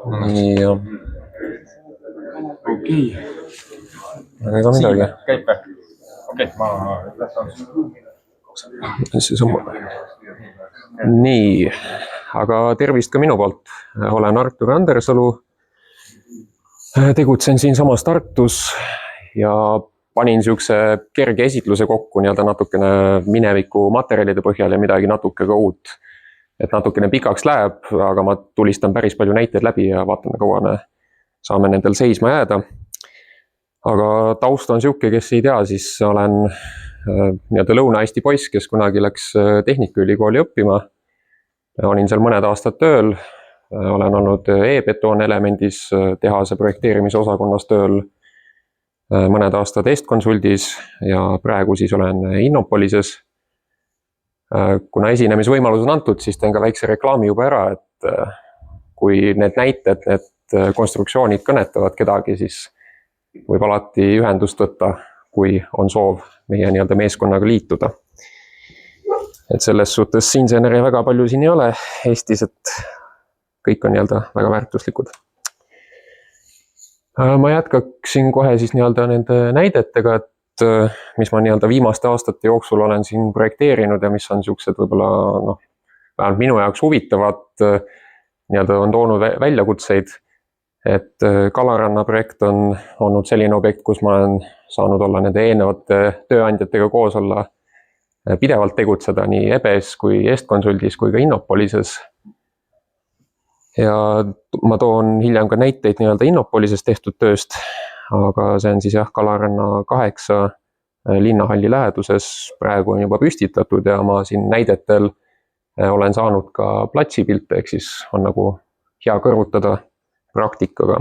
nii ja okei. ega midagi. Käib või? Okei, ma jätan. Nii, aga tervist ka minu poolt. Olen Artur Andersalu. Tegutsen siinsamas Tartus ja panin siukse kerge esitluse kokku nii-öelda natukene mineviku materjalide põhjal ja midagi natuke ka uut. Et natukene pikaks läheb, aga ma tulistan päris palju näiteid läbi ja vaatame, kaua me saame nendel seisma jääda. Aga taust on siuke, kes ei tea, siis olen nii-öelda Lõuna-Eesti poiss, kes kunagi läks Tehnikaülikooli õppima. Olin seal mõned aastad tööl. Olen olnud e-betoon elemendis tehase projekteerimise osakonnas tööl mõned aastad Estconsultis ja praegu siis olen Innopolises. Kuna esinemisvõimalus on antud, siis teen ka väikse reklaami juba ära, et kui need näited, need konstruktsioonid kõnetavad kedagi, siis võib alati ühendust võtta, kui on soov meie nii-öelda meeskonnaga liituda. Et selles suhtes inseneri väga palju siin ei ole Eestis, et kõik on nii-öelda väga väärtuslikud. Ma jätkaksin kohe siis nii-öelda nende näidetega, et mis ma nii-öelda viimaste aastate jooksul olen siin projekteerinud ja mis on siuksed võib-olla vähemalt minu jaoks huvitavad, nii-öelda on toonud väljakutseid. Et Kalaranna projekt on olnud selline objekt, kus ma olen saanud olla nende eelnevate tööandjatega koos olla pidevalt tegutseda nii EBS kui Estconsultis kui ka Innopolises. Ja ma toon hiljem ka näiteid nii-öelda Innopolises tehtud tööst, aga see on siis jah Kalaranna 8 linnahalli läheduses, praegu on juba püstitatud ja ma siin näidetel olen saanud ka platsipilte, ehk siis on nagu hea kõrvutada praktikaga.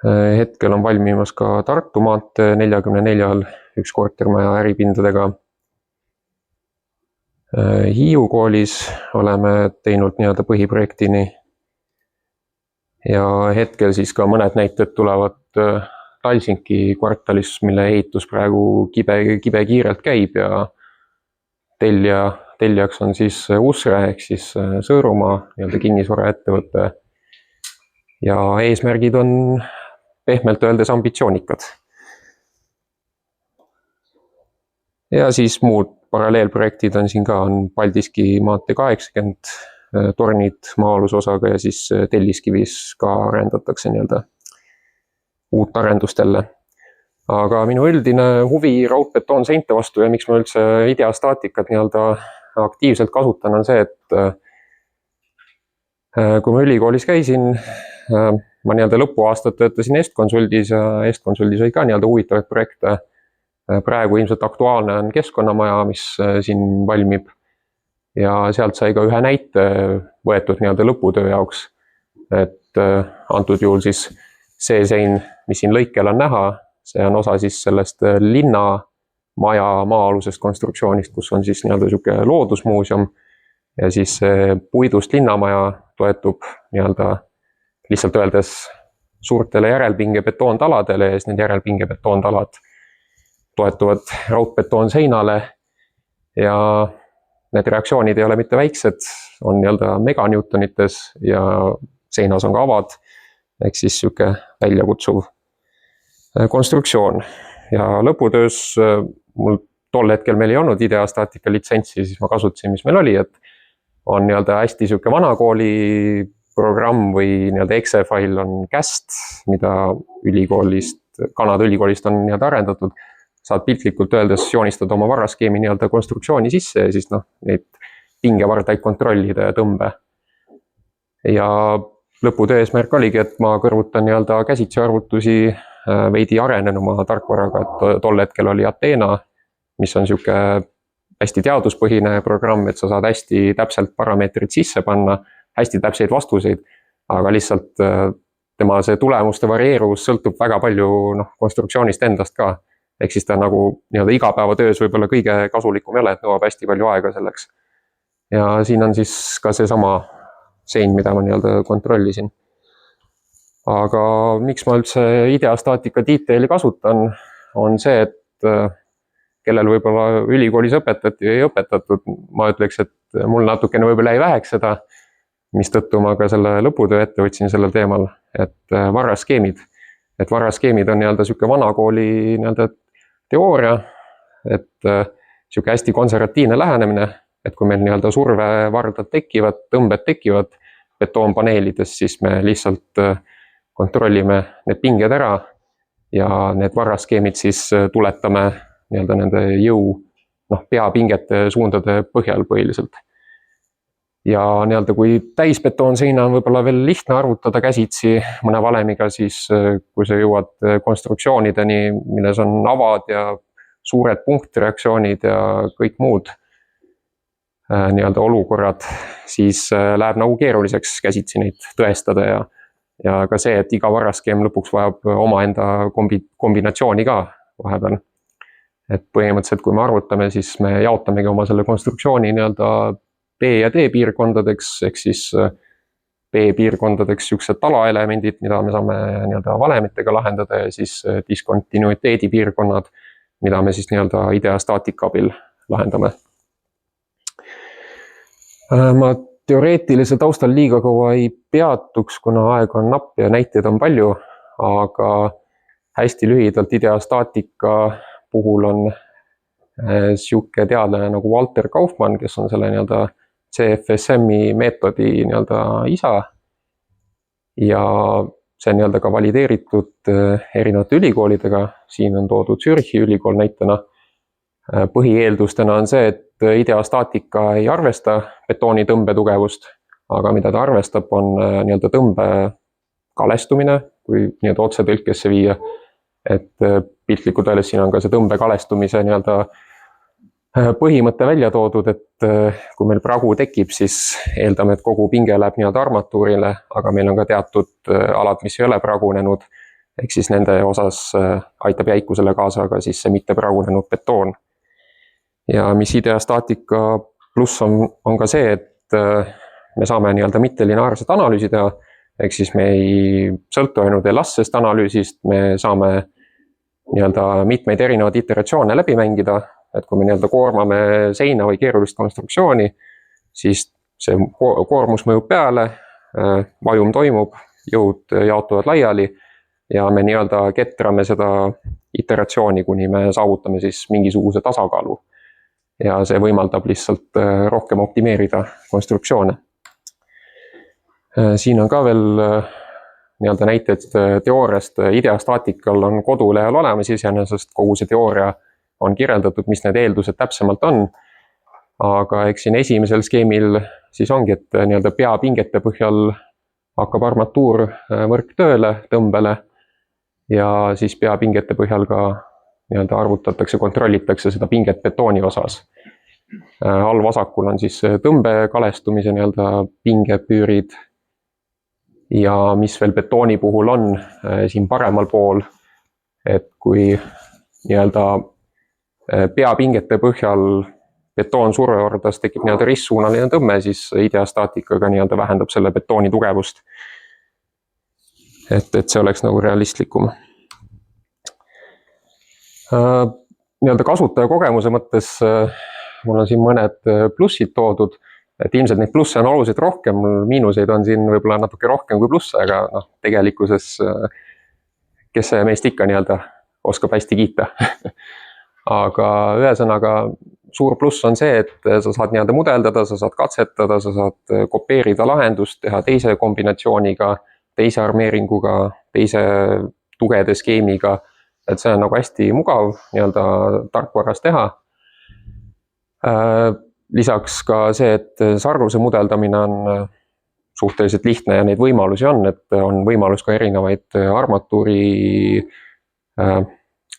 Hetkel on valmimas ka Tartu maantee 44 üks kortermaja äripindadega. Hiiu koolis oleme teinud nii-öelda põhiprojektini ja hetkel siis ka mõned näited tulevad Talsinki kvartalis, mille ehitus praegu kibe kiirelt käib ja tellijaks on siis Usre ehk siis Sõõrumaa nii-öelda kinnisvaraettevõte ja eesmärgid on pehmelt öeldes ambitsioonikad. Ja siis muud paralleelprojektid on siin ka, on Paldiski maantee 80 tornid maa-alusosaga ja siis Telliskivis ka arendatakse nii-öelda uut arendustelle. Aga minu üldine huvi raudbetoonseinte vastu ja miks ma üldse ideastaatikat nii-öelda aktiivselt kasutan on see, et kui ma ülikoolis käisin, ma nii-öelda lõpuaastad töötasin Estconsultis ja Estconsultis oli ka nii-öelda huvitavaid projekte. Praegu ilmselt aktuaalne on keskkonnamaja, mis siin valmib ja sealt sai ka ühe näite võetud nii-öelda lõputöö jaoks. Et antud juhul siis see sein, mis siin lõikel on näha, see on osa siis sellest linnamaja maa-alusest konstruktsioonist, kus on siis nii-öelda siuke loodusmuuseum ja siis puidust linnamaja toetub nii-öelda lihtsalt öeldes suurtele järelpinge betoontaladele ja siis need järelpinge betoontalad toetuvad raudbetoonseinale ja need reaktsioonid ei ole mitte väiksed, on nii-öelda meganewtonites ja seinas on ka avad, ehk siis siuke väljakutsuv konstruktsioon. Ja lõputöös mul tol hetkel meil ei olnud ideastaatika litsentsi, siis ma kasutasin, mis meil oli, et on nii-öelda hästi siuke vanakooli programm või nii-öelda exe fail on CAST, mida Kanada ülikoolist on nii-öelda arendatud. Saad piltlikult öeldes joonistada oma varaskeemi nii-öelda konstruktsiooni sisse ja siis neid pingevardaid kontrollida ja tõmbe. Ja lõputöö eesmärk oligi, et ma kõrvutan nii-öelda käsitsi arvutusi veidi arenenuma tarkvaraga, et tol hetkel oli Athena, mis on siuke hästi teaduspõhine programm, et sa saad hästi täpselt parameetrid sisse panna, hästi täpseid vastuseid, aga lihtsalt tema see tulemuste varieeruvus sõltub väga palju konstruktsioonist endast ka. Ehk siis ta nagu nii-öelda igapäevatöös võib-olla kõige kasulikum ei ole, et nõuab hästi palju aega selleks. Ja siin on siis ka see sama sein, mida ma nii-öelda kontrollisin. Aga miks ma üldse ideastaatika detaili kasutan, on see, et kellel võib-olla ülikoolis õpetati või ei õpetatud, ma ütleks, et mul natukene võib-olla jäi väheks seda mistõttu ma ka selle lõputöö ette võtsin sellel teemal, et varraskeemid. Et varraskeemid on nii-öelda sihuke vanakooli nii-öelda teooria, et sihuke hästi konservatiivne lähenemine, et kui meil nii-öelda survevardad tekivad, tõmbed tekivad betoonpaneelides, siis me lihtsalt kontrollime need pinged ära ja need varraskeemid siis tuletame nii-öelda nende jõu peapingete suundade põhjal põhiliselt. Ja nii-öelda kui täisbetoonseina on võib-olla veel lihtne arvutada käsitsi mõne valemiga, siis kui sa jõuad konstruktsioonideni, milles on avad ja suured punktreaktsioonid ja kõik muud nii-öelda olukorrad, siis läheb nagu keeruliseks käsitsi neid tõestada ja ka see, et iga varraskeem lõpuks vajab omaenda kombinatsiooni ka vahepeal. Et põhimõtteliselt, kui me arvutame, siis me jaotamegi oma selle konstruktsiooni nii-öelda B ja D piirkondadeks, ehk siis B piirkondadeks siuksed talaelemendid, mida me saame nii-öelda valemitega lahendada ja siis diskontinuiteedi piirkonnad, mida me siis nii-öelda ideastaatika abil lahendame. Ma teoreetilise taustal liiga kaua ei peatuks, kuna aeg on napp ja näiteid on palju, aga hästi lühidalt ideastaatika puhul on sihuke teadlane nagu Walter Kaufmann, kes on selle nii-öelda CFSM-i meetodi nii-öelda isa. Ja see on nii-öelda ka valideeritud erinevate ülikoolidega, siin on toodud Zürichi ülikool näitena. Põhieeldustena on see, et ideastaatika ei arvesta betooni tõmbetugevust, aga mida ta arvestab, on nii-öelda tõmbe kalestumine, kui nii-öelda otsetõlkesse viia. Et piltlikult öeldes siin on ka see tõmbe kalestumise nii-öelda põhimõte välja toodud, et kui meil pragu tekib, siis eeldame, et kogu pinge läheb nii-öelda armatuurile, aga meil on ka teatud alad, mis ei ole pragunenud, ehk siis nende osas aitab jäikusele kaasa ka siis see mitte pragunenud betoon. Ja mis ideastaatika pluss on ka see, et me saame nii-öelda mittelineaarset analüüsi teha, ehk siis me ei sõltu ainult elastsest analüüsist, me saame nii-öelda mitmeid erinevaid iteratsioone läbi mängida, et kui me nii-öelda koormame seina või keerulist konstruktsiooni, siis see koormus mõjub peale, vajum toimub, jõud jaotuvad laiali ja me nii-öelda ketrame seda iteratsiooni, kuni me saavutame siis mingisuguse tasakaalu. Ja see võimaldab lihtsalt rohkem optimeerida konstruktsioone. Siin on ka veel nii-öelda näited teooriast, ideastaatikal on kodulehel olemas iseenesest, kogu see teooria on kirjeldatud, mis need eeldused täpsemalt on. Aga eks siin esimesel skeemil siis ongi, et nii-öelda peapingete põhjal hakkab armatuurvõrk tööle tõmbele ja siis peapingete põhjal ka nii-öelda arvutatakse, kontrollitakse seda pinget betooni osas. All vasakul on siis tõmbe kalestumise nii-öelda pingepüürid ja mis veel betooni puhul on siin paremal pool, et kui nii-öelda peapingete põhjal betoon surveordas tekib nii-öelda ristsuunaline tõmme, siis ideastaatikaga nii-öelda vähendab selle betooni tugevust. Et see oleks nagu realistlikum. Nii-öelda kasutaja kogemuse mõttes mul on siin mõned plussid toodud, et ilmselt neid plusse on oluliselt rohkem, miinuseid on siin võib-olla natuke rohkem kui plusse, aga tegelikkuses kes see meist ikka nii-öelda oskab hästi kiita. Aga ühesõnaga suur pluss on see, et sa saad nii-öelda mudeldada, sa saad katsetada, sa saad kopeerida lahendust, teha teise kombinatsiooniga, teise armeeringuga, teise tugede skeemiga, et see on nagu hästi mugav nii-öelda tarkvaras teha. Lisaks ka see, et sarnuse mudeldamine on suhteliselt lihtne ja neid võimalusi on, et on võimalus ka erinevaid armatuuri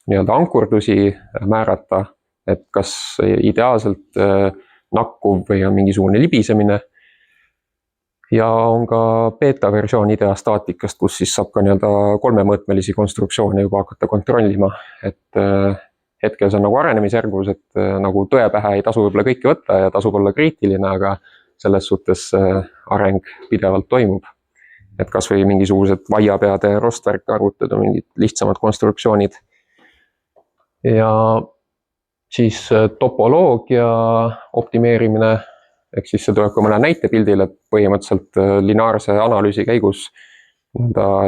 nii-öelda ankurdusi määrata, et kas ideaalselt nakkuv või on mingisugune libisemine. Ja on ka beta versioon ideastaatikast, kus siis saab ka nii-öelda kolmemõõtmelisi konstruktsioone juba hakata kontrollima, et hetkel see on nagu arenemisjärgus, et nagu tõe pähe ei tasu võib-olla kõike võtta ja tasub olla kriitiline, aga selles suhtes areng pidevalt toimub. Et kas või mingisugused vaiapeade rostvärk arvutada, mingid lihtsamad konstruktsioonid. Ja siis topoloogia optimeerimine, ehk siis see tuleb ka mõne näitepildil, et põhimõtteliselt lineaarse analüüsi käigus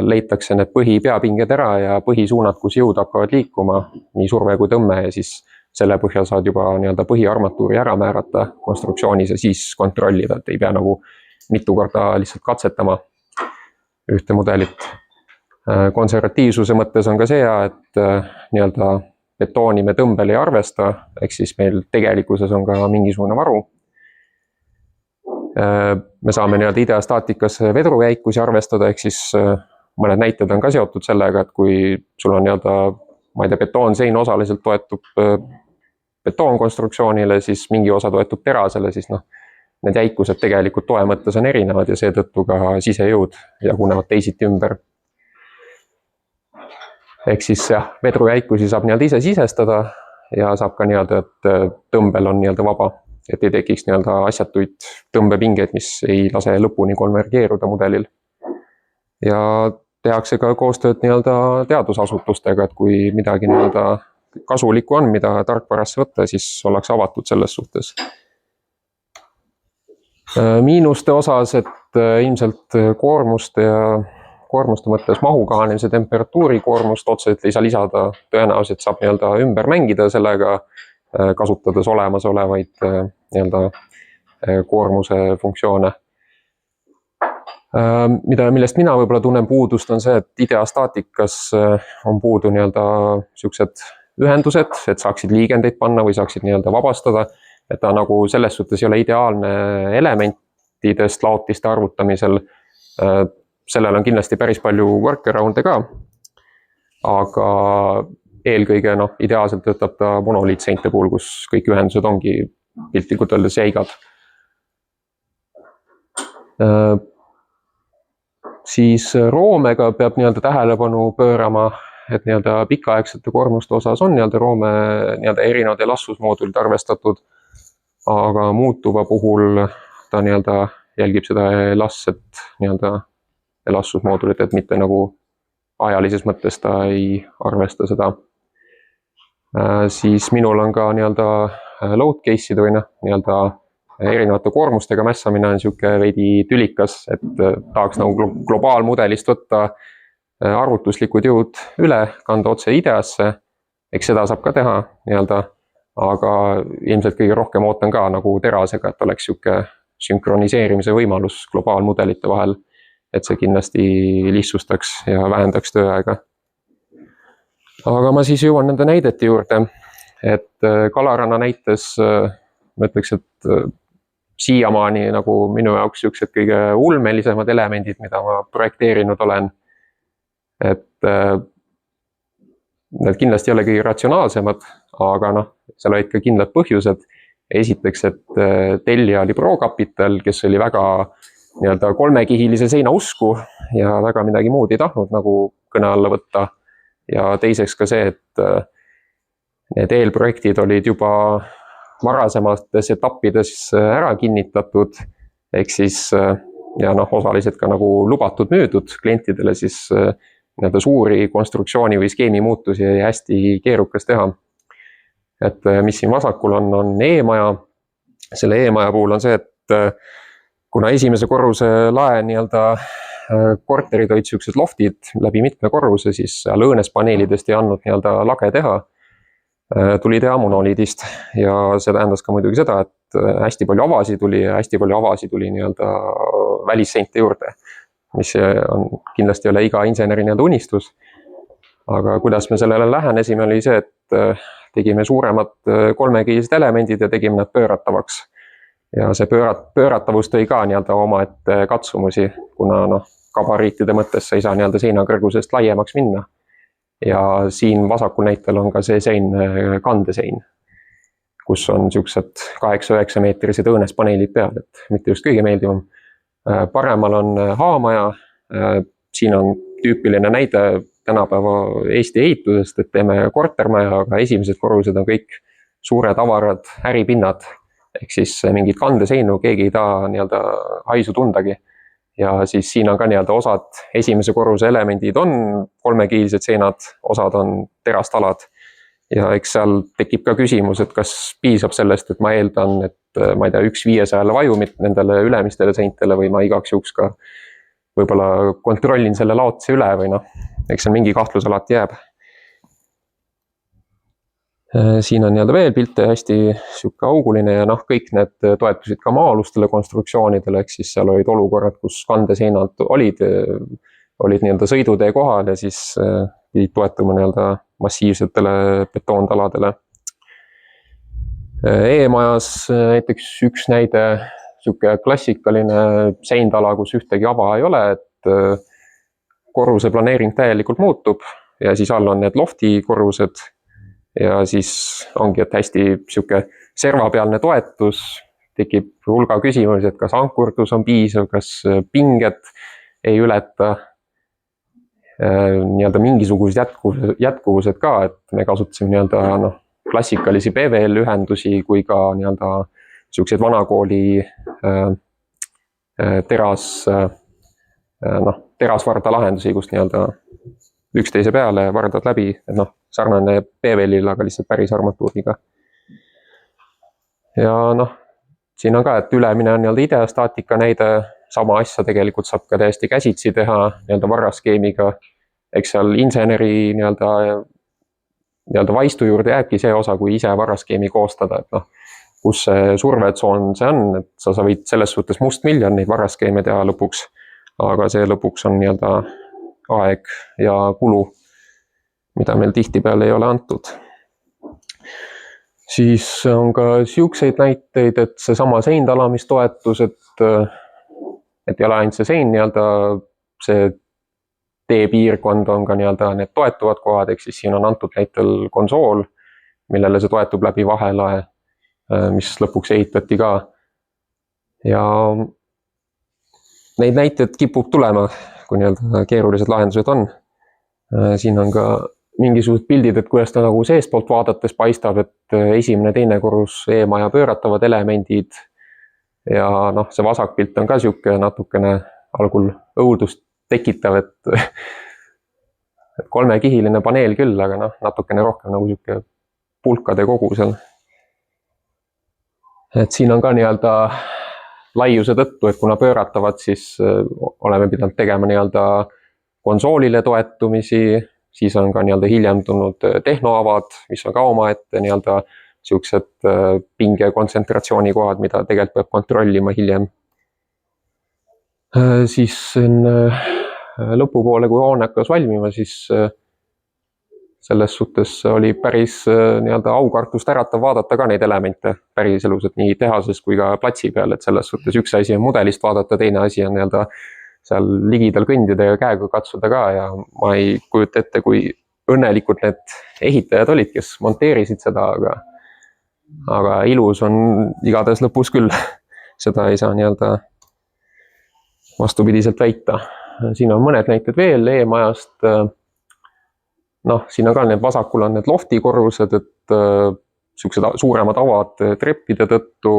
leitakse need põhipeapinged ära ja põhisuunad, kus jõud hakkavad liikuma, nii surve kui tõmme, ja siis selle põhjal saad juba põhiarmatuuri ära määrata konstruktsioonis ja siis kontrollida, et ei pea nagu mitu korda lihtsalt katsetama ühte mudelit. Konservatiivsuse mõttes on ka see, et betooni me tõmbel ei arvesta, ehk siis meil tegelikkuses on ka mingisugune varu. Me saame ideastaatikas vedrukäikusi arvestada, ehk siis mõned näited on ka seotud sellega, et kui sul on betoonsein osaliselt toetub betoonkonstruktsioonile, siis mingi osa toetub terasele, siis need jäikused tegelikult toe mõttes on erinevad ja seetõttu ka sisejõud jagunevad teisiti ümber. Ehk siis vedrukäikusi saab ise sisestada ja saab ka et tõmbel on vaba, et ei tekiks asjatuid tõmbepingeid, mis ei lase lõpuni konvergeeruda mudelil. Ja tehakse ka koostööd teadusasutustega, et kui midagi kasulikku on, mida tarkvarasse võtta, siis ollakse avatud selles suhtes. Miinuste osas, et ilmselt koormuste mõttes mahu kahanemise temperatuuri koormust otseselt ei saa lisada, tõenäoliselt saab ümber mängida sellega, kasutades olemasolevaid koormuse funktsioone. Millest mina võib-olla tunnen puudust, on see, et ideastaatikas on puudu siuksed ühendused, et saaksid liigendeid panna või saaksid vabastada, et ta nagu selles suhtes ei ole ideaalne elementidest laotiste arvutamisel. Sellel on kindlasti päris palju workaround'e ka, aga eelkõige ideaalselt töötab ta monoliitseinte puhul, kus kõik ühendused ongi piltlikult öeldes jäigad. Siis roomega peab tähelepanu pöörama, et pikaaegsete koormuste osas on roome erinevad elastsusmoodulid arvestatud, aga muutuva puhul ta jälgib seda elastsusmoodulit, et mitte nagu ajalises mõttes ta ei arvesta seda. Siis minul on ka load case'id või erinevate koormustega mässamine on siuke veidi tülikas, et tahaks nagu globaalmudelist võtta arvutuslikud jõud üle, kanda otse ideasse, eks seda saab ka teha aga ilmselt kõige rohkem ootan ka nagu terasega, et oleks siuke sünkroniseerimise võimalus globaalmudelite vahel, et see kindlasti lihtsustaks ja vähendaks tööaega. Aga ma siis jõuan nende näidete juurde, et Kalaranna näites ma ütleks, et siiamaani nagu minu jaoks siuksed kõige ulmelisemad elemendid, mida ma projekteerinud olen, et need kindlasti ei ole kõige ratsionaalsemad, aga seal olid ka kindlad põhjused. Esiteks, et tellija oli ProCapital, kes oli väga kolmekihilise seina usku ja väga midagi muud ei tahtnud nagu kõne alla võtta. Ja teiseks ka see, et need eelprojektid olid juba varasemates etappides ära kinnitatud, ehk siis osaliselt ka nagu lubatud müüdud klientidele, siis suuri konstruktsiooni või skeemi muutusi oli hästi keerukas teha. Et mis siin vasakul on E-maja. Selle E-maja puhul on see, et kuna esimese korruse lae korterid olid siuksed loftid läbi mitme korruse, siis seal õõnespaneelidest ei andnud lage teha. Tuli teha monoliidist ja see tähendas ka muidugi seda, et hästi palju avasi tuli välisseinte juurde, mis on kindlasti ei ole iga inseneri unistus. Aga kuidas me sellele lähenesime, oli see, et tegime suuremad kolmekihilised elemendid ja tegime nad pööratavaks. Ja see pööratavus tõi ka omaette katsumusi, kuna gabariitide mõttes sa ei saa seina kõrgusest laiemaks minna. Ja siin vasakul näitel on ka see sein kandesein, kus on siuksed 8-9 meetrised õõnespaneelid peal, et mitte just kõige meeldivam. Paremal on H-maja, siin on tüüpiline näide tänapäeva Eesti ehitusest, et teeme kortermaja, aga esimesed korrused on kõik suured avarad äripinnad, ehk siis mingid kandeseinu, keegi ei taha haisu tundagi. Ja siis siin on ka osad esimese korruse elemendid on kolmekihilised seinad, osad on terastalad. Ja eks seal tekib ka küsimus, et kas piisab sellest, et ma eeldan, et ma ei tea, 1/500 vajumit nendele ülemistele seintele või ma igaks juhuks ka võib-olla kontrollin selle laotise üle või noh, eks seal mingi kahtlus alati jääb. Siin on nii-öelda veel pilte hästi sihuke auguline ja noh, kõik need toetusid ka maa-alustele konstruktsioonidele, ehk siis seal olid olukorrad, kus kandeseinad olid nii-öelda sõidutee kohal ja siis pidid toetuma nii-öelda massiivsetele betoontaladele. E-majas näiteks üks näide, sihuke klassikaline seintala, kus ühtegi ava ei ole, et korruse planeering täielikult muutub ja siis all on need lofti korrused ja siis ongi, et hästi sihuke servapealne toetus, tekib hulga küsimusi, et kas ankurdus on piisav, kas pinged ei ületa, nii-öelda mingisugused jätkuvused ka, et me kasutasime nii-öelda noh, klassikalisi PVL ühendusi kui ka nii-öelda siukseid vanakooli terasvarda lahendusi, kus nii-öelda üksteise peale vardad läbi, et noh, sarnane PVL-il, aga lihtsalt päris armatuuriga. Ja noh, siin on ka, et ülemine on nii-öelda ideastaatika näide, sama asja tegelikult saab ka täiesti käsitsi teha nii-öelda varraskeemiga. Eks seal inseneri nii-öelda vaistu juurde jääbki see osa, kui ise varraskeemi koostada, et noh, kus see survetsoon see on, et sa võid selles suhtes mustmiljon neid varraskeeme teha lõpuks, aga see lõpuks on nii-öelda aeg ja kulu, mida meil tihtipeale ei ole antud. Siis on ka siukseid näiteid, et seesama seintalamistoetus, et ei ole ainult see sein nii-öelda, see teepiirkond on ka nii-öelda need toetuvad kohad, ehk siis siin on antud näitel konsool, millele see toetub läbi vahelae, mis lõpuks ehitati ka. Ja neid näiteid kipub tulema, kui nii-öelda keerulised lahendused on. Siin on ka mingisugused pildid, et kuidas ta nagu seestpoolt vaadates paistab, et esimene, teine korrus E-maja pööratavad elemendid ja noh, see vasakpilt on ka sihuke natukene algul õudust tekitav, et kolmekihiline paneel küll, aga noh, natukene rohkem nagu sihuke pulkade kogu seal. Et siin on ka nii-öelda laiuse tõttu, et kuna pööratavad, siis oleme pidanud tegema nii-öelda konsoolile toetumisi, siis on ka nii-öelda hiljem tulnud tehnoavad, mis on ka omaette nii-öelda siuksed pinge kontsentratsiooni kohad, mida tegelikult peab kontrollima hiljem. Siis lõpupoole, kui hoone hakkas valmima, siis selles suhtes oli päris nii-öelda aukartust äratav vaadata ka neid elemente päriselus, et nii tehases kui ka platsi peal, et selles suhtes üks asi on mudelist vaadata, teine asi on nii-öelda seal ligidal kõndida ja käega katsuda ka ja ma ei kujuta ette, kui õnnelikud need ehitajad olid, kes monteerisid seda, aga ilus on igatahes lõpus küll. Seda ei saa nii-öelda vastupidiselt väita. Siin on mõned näited veel E-majast. Noh, siin on ka need vasakul on need lofti korrused, et siuksed suuremad avad treppide tõttu,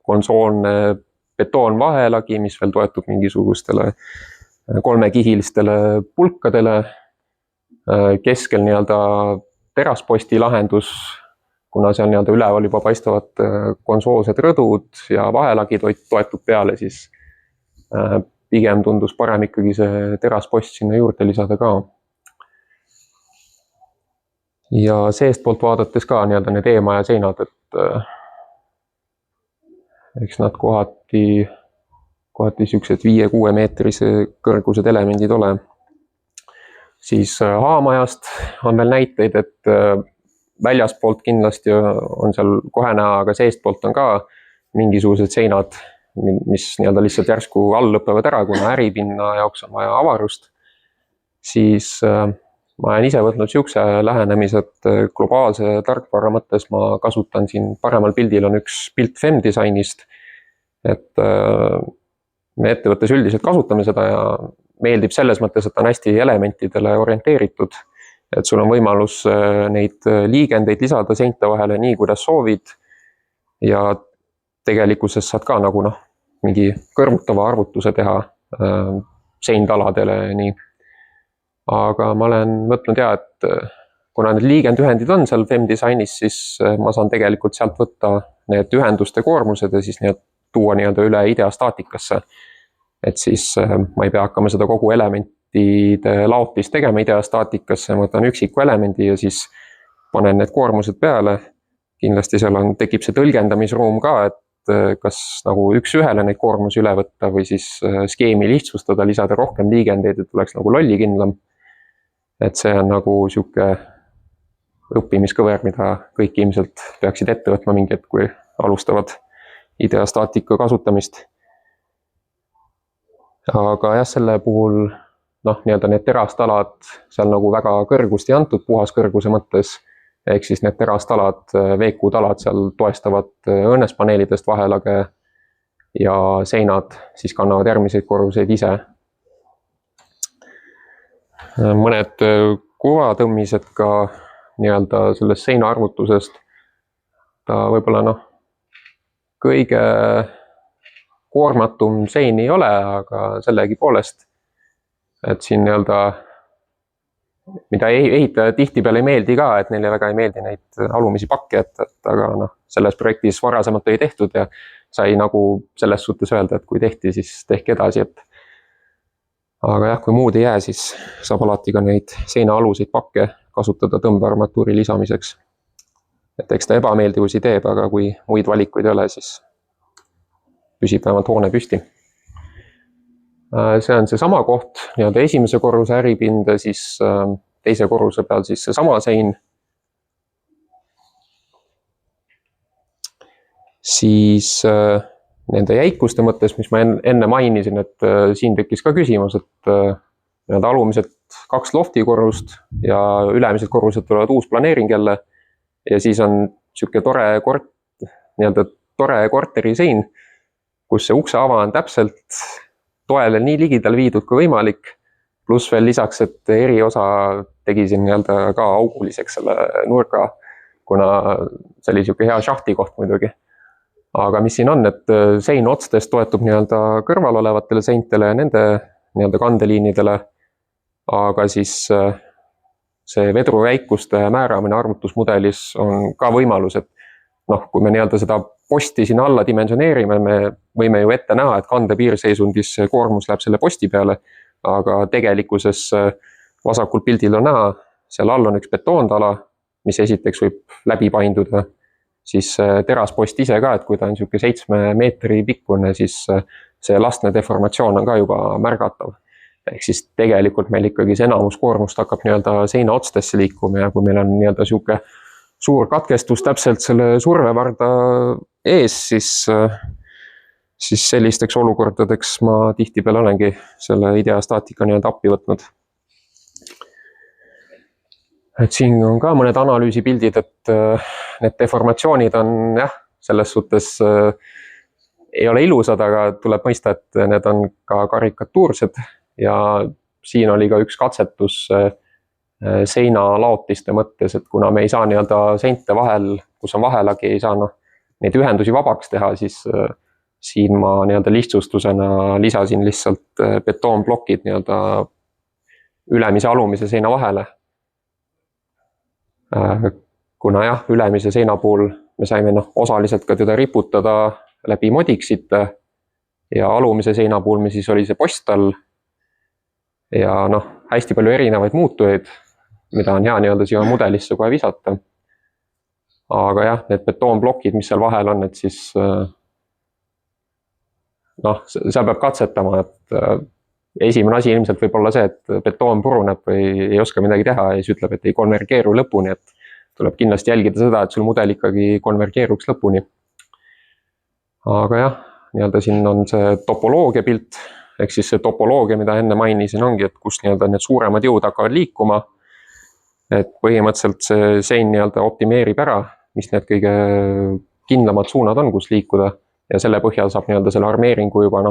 konsoolne betoonvahelagi, mis veel toetub mingisugustele kolmekihilistele pulkadele. Keskel nii-öelda terasposti lahendus, kuna seal nii-öelda üleval juba paistavad konsoolsed rõdud ja vahelagi toetub peale, siis pigem tundus parem ikkagi see teraspost sinna juurde lisada ka. Ja seestpoolt vaadates ka nii-öelda need E-maja seinad, et eks nad kohati siuksed 5-6 meetrise kõrgused elemendid ole. Siis H-majast on veel näiteid, et väljaspoolt kindlasti on seal kohe näha, aga seestpoolt on ka mingisugused seinad, mis nii-öelda lihtsalt järsku all lõpevad ära, kuna äripinna jaoks on vaja avarust. Siis ma olen ise võtnud siukse lähenemise, et globaalse tarkvara mõttes ma kasutan siin paremal pildil on üks pilt FEM-disainist, et me ettevõttes üldiselt kasutame seda ja meeldib selles mõttes, et on hästi elementidele orienteeritud, et sul on võimalus neid liigendeid lisada seinte vahele nii, kuidas soovid ja tegelikkuses saad ka nagu noh, mingi kõrvutava arvutuse teha seintaladele nii. Aga ma olen võtnud et kuna need liigendühendid on seal FEM-disainis, siis ma saan tegelikult sealt võtta need ühenduste koormused ja siis need tuua nii-öelda üle ideastaatikasse. Et siis ma ei pea hakkama seda kogu elementide laotist tegema ideastaatikasse, ma võtan üksiku elemendi ja siis panen need koormused peale. Kindlasti seal tekib see tõlgendamisruum ka, et kas nagu üks-ühele neid koormusi üle võtta või siis skeemi lihtsustada, lisada rohkem liigendeid, et oleks nagu lollikindlam. Et see on nagu sihuke õppimiskõver, mida kõik ilmselt peaksid ette võtma mingi hetk, kui alustavad ideastaatika kasutamist. Aga jah, selle puhul nii-öelda need terastalad seal nagu väga kõrgust ei antud puhas kõrguse mõttes, ehk siis need terastalad, VQ-talad seal toestavad õnnespaneelidest vahelage ja seinad siis kannavad järgmiseid korruseid ise. Mõned kuvatõmmised ka nii-öelda sellest seina arvutusest. Ta võib-olla kõige koormatum sein ei ole, aga sellegi poolest, et siin nii-öelda, mida ehitajad tihtipeale ei meeldi ka, et neile väga ei meeldi neid alumisi pakke, aga selles projektis varasemalt ei tehtud ja sai nagu selles suhtes öelda, et kui tehti, siis tehke edasi, et aga jah, kui muud ei jää, siis saab alati ka neid seinaaluseid pakke kasutada tõmbearmatuuri lisamiseks. Et eks ta ebameeldivusi teeb, aga kui muid valikuid ei ole, siis püsib vähemalt hoone püsti. See on see sama koht, nii-öelda esimese korruse äripind ja siis teise korruse peal siis see sama sein. Siis nende jäikuste mõttes, mis ma enne mainisin, et siin tekkis ka küsimus, et nii-öelda alumised 2 lofti korrust ja ülemised korrused tulevad uus planeering jälle ja siis on sihuke tore korteri sein, kus see ukse ava on täpselt toele nii ligidal viidud kui võimalik, pluss veel lisaks, et eriosa tegi siin nii-öelda ka auguliseks selle nurga, kuna see oli sihuke hea šahti koht muidugi. Aga mis siin on, et sein otstest toetub nii-öelda kõrval olevatele seintele ja nende nii-öelda kandeliinidele, aga siis see vedru jäikuste määramine arvutusmudelis on ka võimalus, et kui me nii-öelda seda posti sinna alla dimensioneerime, me võime ju ette näha, et kande piirseisundis koormus läheb selle posti peale, aga tegelikkuses vasakul pildil on näha, seal all on üks betoontala, mis esiteks võib läbi painduda, siis teraspost ise ka, et kui ta on sihuke 7 meetri pikkune, siis see lastne deformatsioon on ka juba märgatav. Ehk siis tegelikult meil ikkagi see enamuskoormust hakkab nii-öelda seina otstesse liikuma ja kui meil on nii-öelda sihuke suur katkestus täpselt selle survevarda ees, siis sellisteks olukordadeks ma tihtipeale olengi selle ideastaatika nii-öelda appi võtnud. Et siin on ka mõned analüüsipildid, et need deformatsioonid on jah, selles suhtes ei ole ilusad, aga tuleb mõista, et need on ka karikatuursed ja siin oli ka üks katsetus seina laotiste mõttes, et kuna me ei saa nii-öelda seinte vahel, kus on vahelagi, ei saa neid ühendusi vabaks teha, siis siin ma nii-öelda lihtsustusena lisasin lihtsalt betoonplokid nii-öelda ülemise alumise seina vahele. Kuna jah, ülemise seina puhul me saime osaliselt ka teda riputada läbi modiksite ja alumise seina puhul me siis oli see post all ja hästi palju erinevaid muutujaid, mida on hea nii-öelda siia mudelisse kohe visata. Aga jah, need betoonplokid, mis seal vahel on, et siis seal peab katsetama, et esimene asi ilmselt võib olla see, et betoon puruneb või ei oska midagi teha ja siis ütleb, et ei konvergeeru lõpuni, et tuleb kindlasti jälgida seda, et sul mudel ikkagi konvergeeruks lõpuni. Aga jah, nii-öelda siin on see topoloogia pilt, ehk siis see topoloogia, mida enne mainisin, ongi, et kus nii-öelda need suuremad jõud hakkavad liikuma. Et põhimõtteliselt see sein nii-öelda optimeerib ära, mis need kõige kindlamad suunad on, kus liikuda ja selle põhjal saab nii-öelda selle armeeringu juba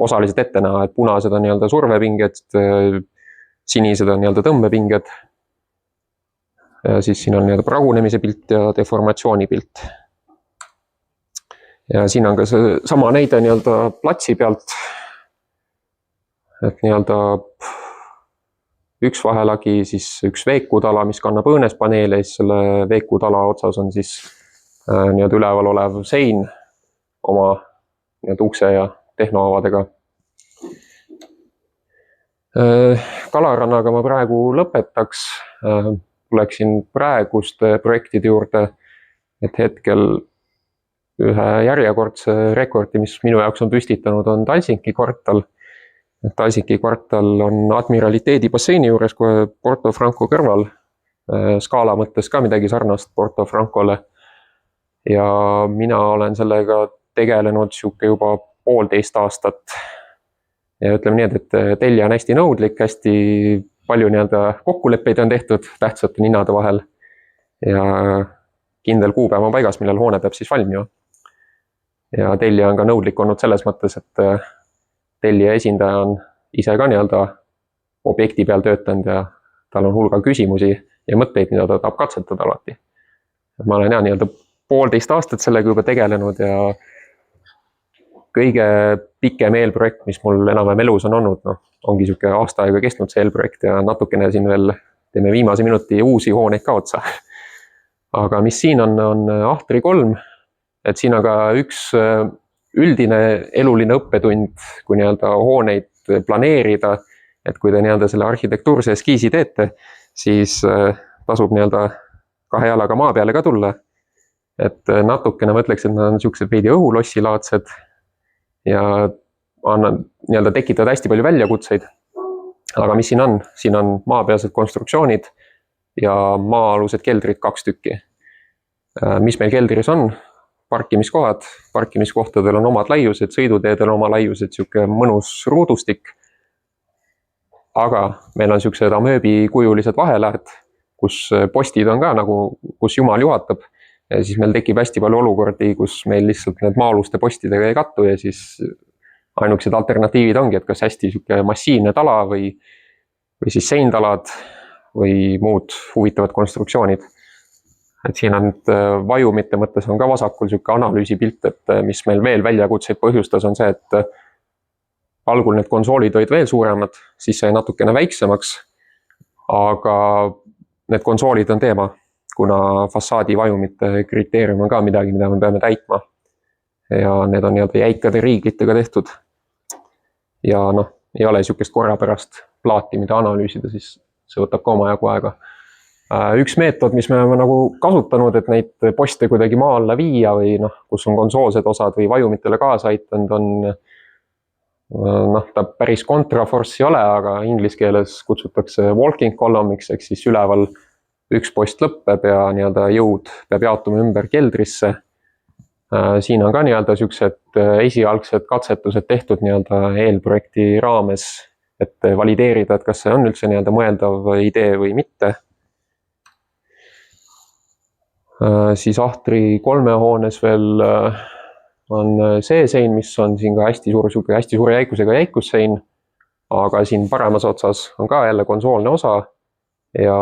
osaliselt ette näha, et punased on nii-öelda survepinged, sinised on nii-öelda tõmbepinged. Ja siis siin on nii-öelda pragunemise pilt ja deformatsiooni pilt. Ja siin on ka see sama näide nii-öelda platsi pealt, et nii-öelda üks vahelagi, siis üks VQ-tala, mis kannab õõnespaneele, siis selle VQ-tala otsas on siis nii-öelda üleval olev sein oma nii-öelda ukse ja tehnoavadega. Kalarannaga ma praegu lõpetaks, tuleksin praeguste projektide juurde, et hetkel ühe järjekordse rekordi, mis minu jaoks on püstitanud, on Talsinki kvartal. Talsinki kvartal on Admiraliteedi basseini juures Porto Franco kõrval, skaala mõttes ka midagi sarnast Porto Francole. Ja mina olen sellega tegelenud juba 1,5 aastat. Ja ütleme nii, et tellija on hästi nõudlik, hästi palju nii-öelda kokkuleppeid on tehtud tähtsate ninnade vahel. Ja kindel kuupäev on paigas, millal hoone peab siis valmima. Ja tellija on ka nõudlik olnud selles mõttes, et tellija esindaja on ise ka nii-öelda objekti peal töötanud ja tal on hulga küsimusi ja mõtteid, mida ta tahab katsetada alati. Ma olen nii-öelda 1,5 aastat sellega juba tegelenud ja kõige pikem eelprojekt, mis mul enam-vähem elus on olnud, ongi siuke aasta aega kestnud see eelprojekt ja natukene siin veel teeme viimase minuti uusi hooneid ka otsa. Aga mis siin on Ahtri 3, et siin on ka üks üldine eluline õppetund, kui nii-öelda hooneid planeerida, et kui te nii-öelda selle arhitektuurse eskiisi teete, siis tasub nii-öelda 2 jalaga maa peale ka tulla. Et natukene mõtleks, et nad on siuksed veidi õhulossilaadsed ja nii-öelda tekitavad hästi palju väljakutseid. Aga mis siin on? Siin on maapealsed konstruktsioonid ja maa-alused keldrid 2 tükki. Mis meil keldris on? Parkimiskohad. Parkimiskohtadel on omad laiused, sõiduteedel oma laiused, siuke mõnus ruudustik. Aga meil on siuksed amööbikujulised vahelähed, kus postid on ka nagu, kus jumal juhatab. Ja siis meil tekib hästi palju olukordi, kus meil lihtsalt need maa-aluste postidega ei kattu ja siis ainukesed alternatiivid ongi, et kas hästi siuke massiivne tala või siis seintalad või muud huvitavad konstruktsioonid. Et siin on vajumite mõttes on ka vasakul siuke analüüsipilt, et mis meil veel väljakutseid põhjustas on see, et algul need konsoolid olid veel suuremad, siis sai natukene väiksemaks, aga need konsoolid on teema, kuna fassaadi vajumite kriteerium on ka midagi, mida me peame täitma. Ja need on nii-öelda jäikade riiglitega tehtud. Ja ei ole siukest korrapärast plaati, mida analüüsida, siis see võtab ka omajagu aega. Üks meetod, mis me oleme nagu kasutanud, et neid poste kuidagi maa alla viia või kus on konsoolsed osad või vajumitele kaasa aitanud, on ta päris kontraforce ei ole, aga inglise keeles kutsutakse walking column'iks, ehk siis üleval üks post lõppeb ja nii-öelda jõud peab jaotuma ümber keldrisse. Siin on ka nii-öelda siuksed esialgsed katsetused tehtud nii-öelda eelprojekti raames, et valideerida, et kas see on üldse nii-öelda mõeldav idee või mitte. Siis Ahtri 3 hoones veel on see sein, mis on siin ka hästi suure jäikusega jäikussein, aga siin paremas otsas on ka jälle konsoolne osa ja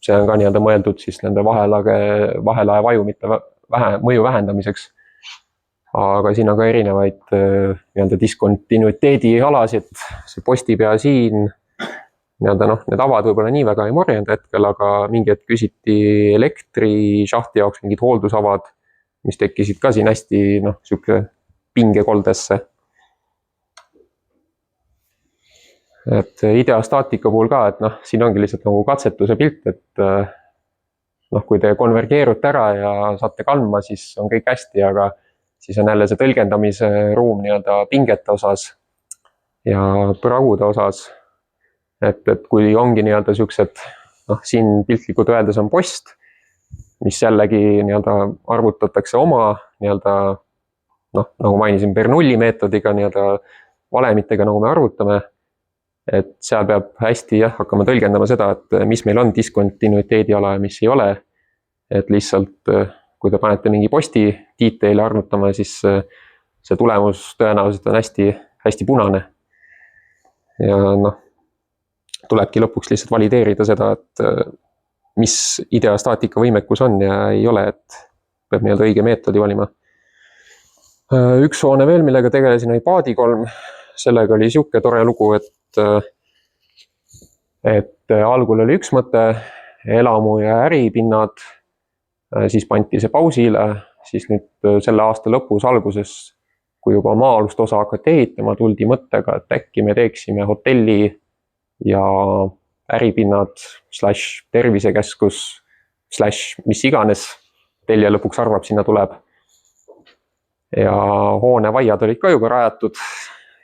see on ka nii-öelda mõeldud siis nende vahelae vajumite mõju vähendamiseks. Aga siin on ka erinevaid nii-öelda diskontinuiteedi alasid, see postipea siin, nii-öelda need avad võib-olla nii väga ei morjenda hetkel, aga mingi hetk küsiti elektrišahti jaoks mingid hooldusavad, mis tekkisid ka siin hästi siuke pingekoldesse. Et ideastaatika puhul ka, et siin ongi lihtsalt nagu katsetuse pilt, et kui te konvergeerute ära ja saate kandma, siis on kõik hästi, aga siis on jälle see tõlgendamise ruum nii-öelda pingete osas ja pragude osas. Et kui ongi nii-öelda siuksed, siin piltlikult öeldes on post, mis jällegi nii-öelda arvutatakse oma nii-öelda, nagu mainisin, Bernoulli meetodiga nii-öelda valemitega, nagu me arvutame. Et seal peab hästi hakkama tõlgendama seda, et mis meil on diskontinuiteedi ala ja mis ei ole. Et lihtsalt, kui te panete mingi posti detaili arvutama, siis see tulemus tõenäoliselt on hästi punane. Ja tulebki lõpuks lihtsalt valideerida seda, et mis ideastaatika võimekus on ja ei ole, et peab nii-öelda õige meetodi valima. Üks hoone veel, millega tegelesin, oli Paadi 3. Sellega oli siuke tore lugu, et algul oli üks mõte, elamu ja äripinnad, siis pandi see pausile, siis nüüd selle aasta lõpus, alguses, kui juba maa-alust osa hakati ehitama, tuldi mõttega, et äkki me teeksime hotelli ja äripinnad / tervisekeskus / mis iganes Telia lõpuks arvab, sinna tuleb. Ja hoonevaiad olid ka juba rajatud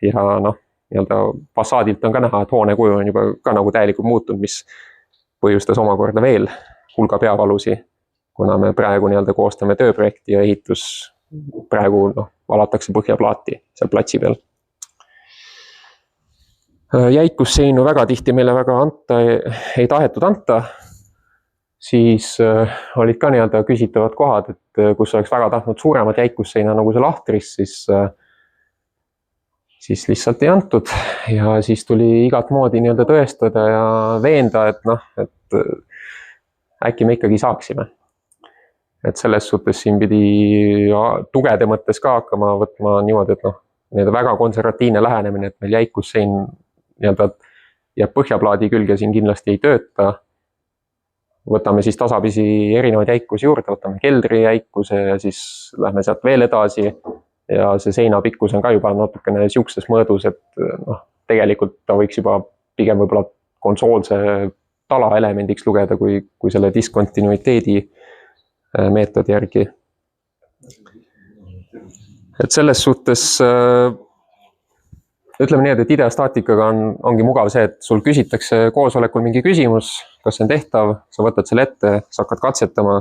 ja noh, nii-öelda fassaadilt on ka näha, et hoone kuju on juba ka nagu täielikult muutunud, mis põhjustas omakorda veel hulga peavalusi, kuna me praegu nii-öelda koostame tööprojekti ja ehitus praegu valatakse põhjaplaati seal platsi peal. Jäikusseinu väga tihti meile väga ei tahetud anta, siis olid ka nii-öelda küsitavad kohad, et kus oleks väga tahtnud suuremat jäikusseina nagu see lahtris, siis lihtsalt ei antud ja siis tuli igat moodi nii-öelda tõestada ja veenda, et äkki me ikkagi saaksime. Et selles suhtes siin pidi tugede mõttes ka hakkama võtma niimoodi, et nii-öelda väga konservatiivne lähenemine, et meil jäikussein nii-öelda jääb põhjaplaadi külge siin kindlasti ei tööta. Võtame siis tasapisi erinevaid jäikusi juurde, võtame keldri jäikuse ja siis lähme sealt veel edasi ja see seina pikkus on ka juba natukene siukses mõõdus, et tegelikult ta võiks juba pigem võib-olla konsoolse tala elemendiks lugeda kui selle diskontinuiteedi meetodi järgi. Et selles suhtes ütleme nii, et ideastaatikaga ongi mugav see, et sul küsitakse koosolekul mingi küsimus, kas see on tehtav, sa võtad selle ette, sa hakkad katsetama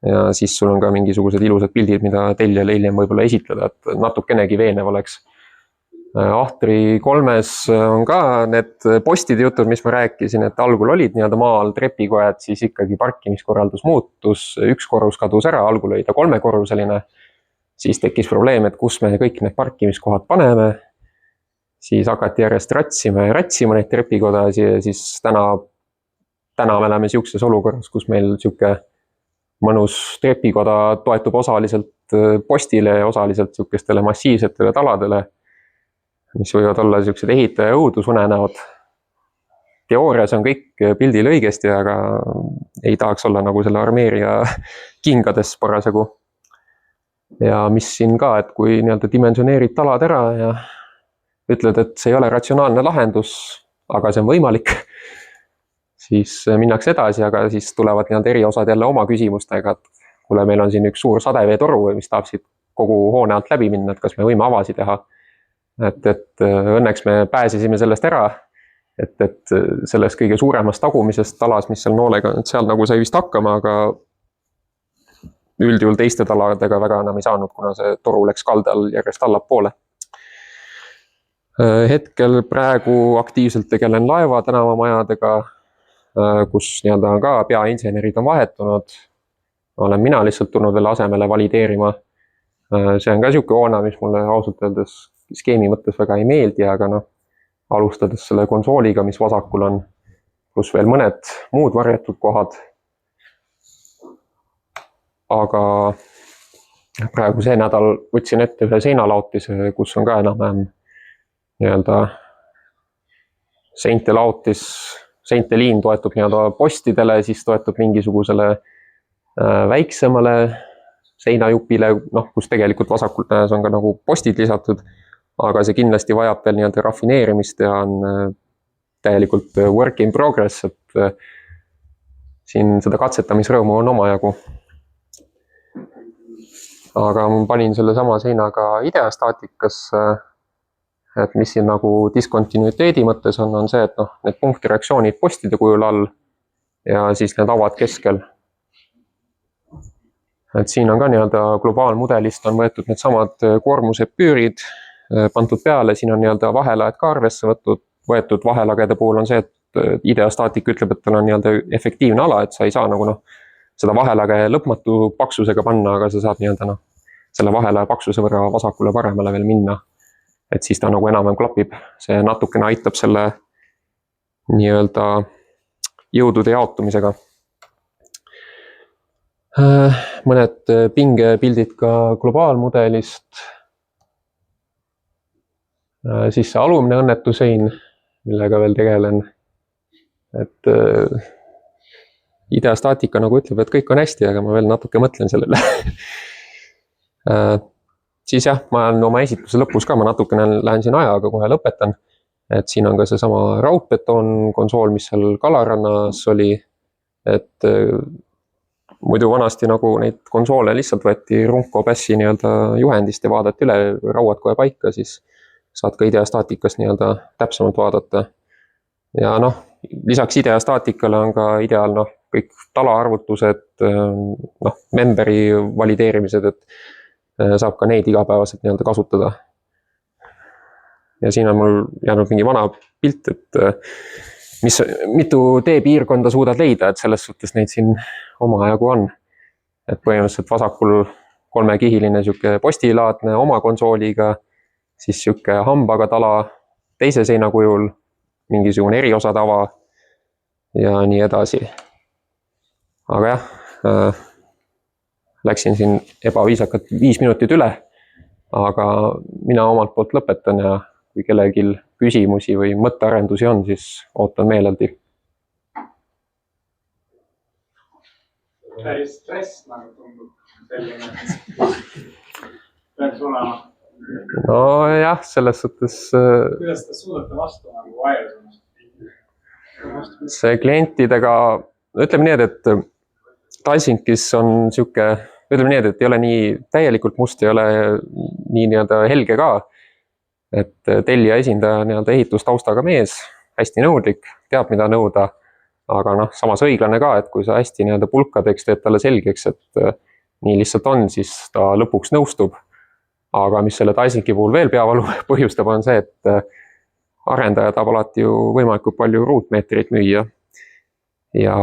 ja siis sul on ka mingisugused ilusad pildid, mida Teliale hiljem võib-olla esitleda, et natukenegi veenev oleks. Ahtri 3-s on ka need postide jutud, mis ma rääkisin, et algul olid nii-öelda maal trepikojad, siis ikkagi parkimiskorraldus muutus, üks korrus kadus ära, algul oli ta 3-korruseline, siis tekkis probleem, et kus me kõik need parkimiskohad paneme. Siis hakati järjest ratsima neid trepikodasid ja siis täna me oleme siukses olukorras, kus meil siuke mõnus trepikoda toetub osaliselt postile ja osaliselt siukestele massiivsetele taladele, mis võivad olla siuksed ehitaja õudusunenäod. Teoorias on kõik pildil õigesti, aga ei tahaks olla nagu selle armeeria kingades parasjagu. Ja mis siin ka, et kui nii-öelda dimensioneerid talad ära ja ütled, et see ei ole ratsionaalne lahendus, aga see on võimalik, siis minnakse edasi, aga siis tulevad nii-öelda eriosad jälle oma küsimustega, et kuule, meil on siin üks suur sadeveetoru, mis tahab siit kogu hoone alt läbi minna, et kas me võime avasi teha. Et õnneks me pääsesime sellest ära, et sellest kõige suuremast tagumisest talas, mis seal noolega, et seal nagu sai vist hakkama, aga üldjuhul teiste taladega väga enam ei saanud, kuna see toru läks kaldal järjest allapoole. Hetkel praegu aktiivselt tegelen Laeva tänavamajadega, kus nii-öelda ka peainsenerid on vahetunud. Olen mina lihtsalt tulnud veel asemele valideerima. See on ka siuke hoone, mis mulle ausalt öeldes skeemi mõttes väga ei meeldi, aga alustades selle konsooliga, mis vasakul on, plus veel mõned muud varjatud kohad. Aga praegu see nädal võtsin ette ühe seinalaotise, kus on ka enam-vähem nii-öelda seinte liin toetub nii-öelda postidele, siis toetub mingisugusele väiksemale seinajupile, kus tegelikult vasakult näes on ka nagu postid lisatud, aga see kindlasti vajab veel nii-öelda rafineerimist ja on täielikult work in progress, et siin seda katsetamisrõõmu on omajagu. Aga ma panin selle sama seinaga ideastaatikasse, et mis siin nagu diskontinuiteedi mõttes on see, et need punktireaktsioonid postide kujul all ja siis need avad keskel. Et siin on ka nii-öelda globaalmudelist on võetud need samad koormusepüürid, pandud peale, siin on nii-öelda vahelaged ka arvesse võetud vahelagede puhul on see, et ideastaatik ütleb, et tal on nii-öelda efektiivne ala, et sa ei saa nagu seda vahelage lõpmatu paksusega panna, aga sa saad nii-öelda selle vahelaja paksuse võrra vasakule paremale veel minna. Et siis ta nagu enam klapib, see natukene aitab selle nii-öelda jõudude jaotumisega. Mõned pingepildid ka globaalmudelist. Siis see alumine õnnetusein, millega veel tegelen. Et ideastaatika nagu ütleb, et kõik on hästi, aga ma veel natuke mõtlen sellele. Siis jah, ma olen oma esitluse lõpus ka, ma natukene lähen siin ajaga kohe lõpetan. Et siin on ka see sama raudbetoon konsool, mis seal Kalarannas oli. Et muidu vanasti nagu neid konsoole lihtsalt võeti Runco Bassi juhendist ja vaadati üle, rauad kohe paika, siis saad ka ideastaatikast täpsemalt vaadata. Ja lisaks ideastaatikale on ka ideaal kõik talaarvutused, memberi valideerimised, et saab ka neid igapäevaselt kasutada. Ja siin on mul jäänud mingi vana pilt, et mitu teepiirkonda suudad leida, et selles suhtes neid siin omajagu on. Et põhimõtteliselt vasakul 3-kihiline postilaadne oma konsooliga, siis hambaga tala teise seina kujul, mingisugune eriosa tava ja nii edasi. Aga jah, läksin siin ebaviisakalt 5 minutit üle, aga mina omalt poolt lõpetan ja kui kellelgi küsimusi või mõttearendusi on, siis ootan meeleldi. Päris stress nagu tundub selline. Peaks olema. No jah, selles suhtes... Kuidas te suudate vastu nagu vaelusumast? See klientidega, ütleme nii, et Talsinkis on ütleme nii, et ei ole nii täielikult must, ei ole nii helge ka. Et tellija esindaja ehitustaustaga mees, hästi nõudlik, teab mida nõuda, aga samas õiglane ka, et kui sa hästi pulkadeks teed talle selgeks, et nii lihtsalt on, siis ta lõpuks nõustub. Aga mis selle Talsinki puhul veel peavalu põhjustab, on see, et arendaja tahab alati ju võimalikult palju ruutmeetrit müüa. Ja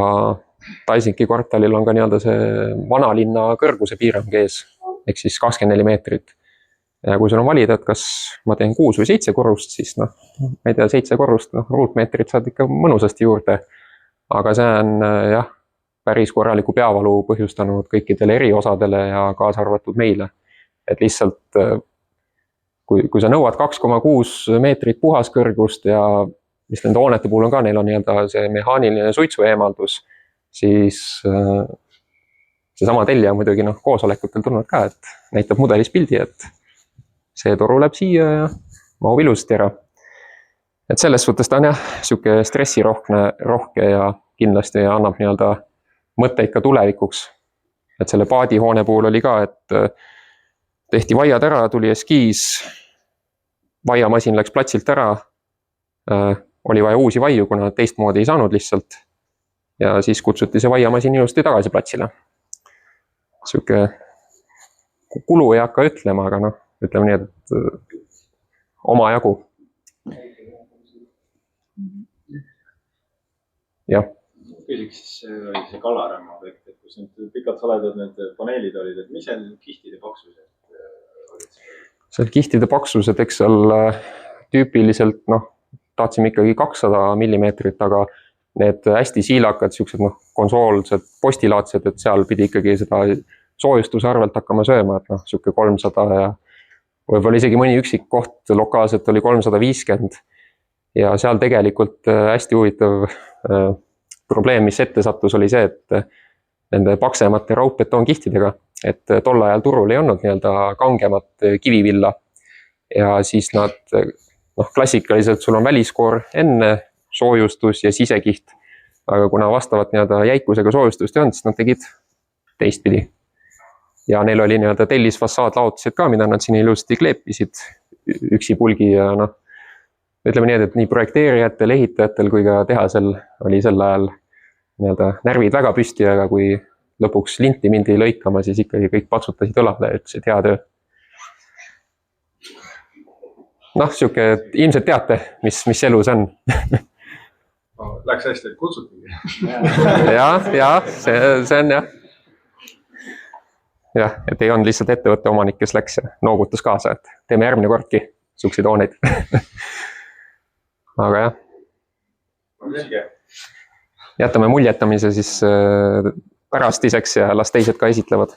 Talsinki kvartalil on ka see vanalinna kõrguse piirang ees, ehk siis 24 meetrit. Ja kui sul on valida, et kas ma teen 6 või 7 korrust, siis ma ei tea, 7 korrust, ruutmeetrit saad ikka mõnusasti juurde. Aga see on jah, päris korraliku peavalu põhjustanud kõikidele eriosadele ja kaasa arvatud meile. Et lihtsalt, kui sa nõuad 2,6 meetrit puhaskõrgust ja mis nende hoonete puhul on ka, neil on see mehaaniline suitsueemaldus, siis see sama tellija muidugi koosolekutel tulnud ka, et näitab mudelis pildi, et see toru läheb siia ja mahub ilusasti ära. Et selles suhtes ta on jah, siuke stressirohke ja kindlasti annab mõtteid ka tulevikuks. Et selle paadihoone puhul oli ka, et tehti vaiad ära, tuli eskiis, vaiamasin läks platsilt ära, oli vaja uusi vaiu, kuna teistmoodi ei saanud lihtsalt. Ja siis kutsuti see vaiamasin ilusti tagasi platsile. Siuke kulu ei hakka ütlema, aga ütleme nii, et oma jagu. Jah. Küsiks siis see Kalaranna objekt, et kus need pikalt saledad need paneelid olid, et mis seal kihtide paksused olid? Seal kihtide paksused, eks seal tüüpiliselt, tahtsime ikkagi 200 millimeetrit, aga need hästi siilakad, siuksed konsoolsed, postilaadsed, et seal pidi ikkagi seda soojustuse arvelt hakkama sööma, et siuke 300 ja võib-olla isegi mõni üksik koht lokaalselt oli 350. Ja seal tegelikult hästi huvitav probleem, mis ette sattus, oli see, et nende paksemate raudbetoonkihtidega, et tol ajal turul ei olnud kangemat kivivilla. Ja siis nad, klassikaliselt sul on väliskoor enne, soojustus ja sisekiht. Aga kuna vastavat jäikusega soojustust ei olnud, siis nad tegid teistpidi. Ja neil oli tellisfassaadlaotised ka, mida nad siin ilusti kleepisid üksi pulgi ja ütleme nii, et nii projekteerijatel, ehitajatel kui ka tehasel oli sel ajal närvid väga püsti, aga kui lõpuks linti mindi lõikama, siis ikkagi kõik patsutasid õlale ja ütlesid hea töö. Siuke, ilmselt teate, mis elu see on. Läks hästi, et kutsutigi. Ja, see on jah. Jah, et ei olnud lihtsalt ettevõtte omanik, kes läks ja noogutas kaasa, et teeme järgmine kordki sukseid hooneid. Aga jah. Jätame muljetamise siis pärastiseks ja las teised ka esitlevad.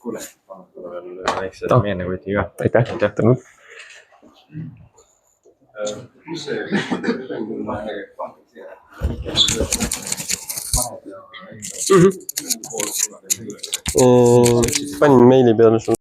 Kuule, väikse Ah. meenekutiga. aitäh, tänud. panin meili peale sulle.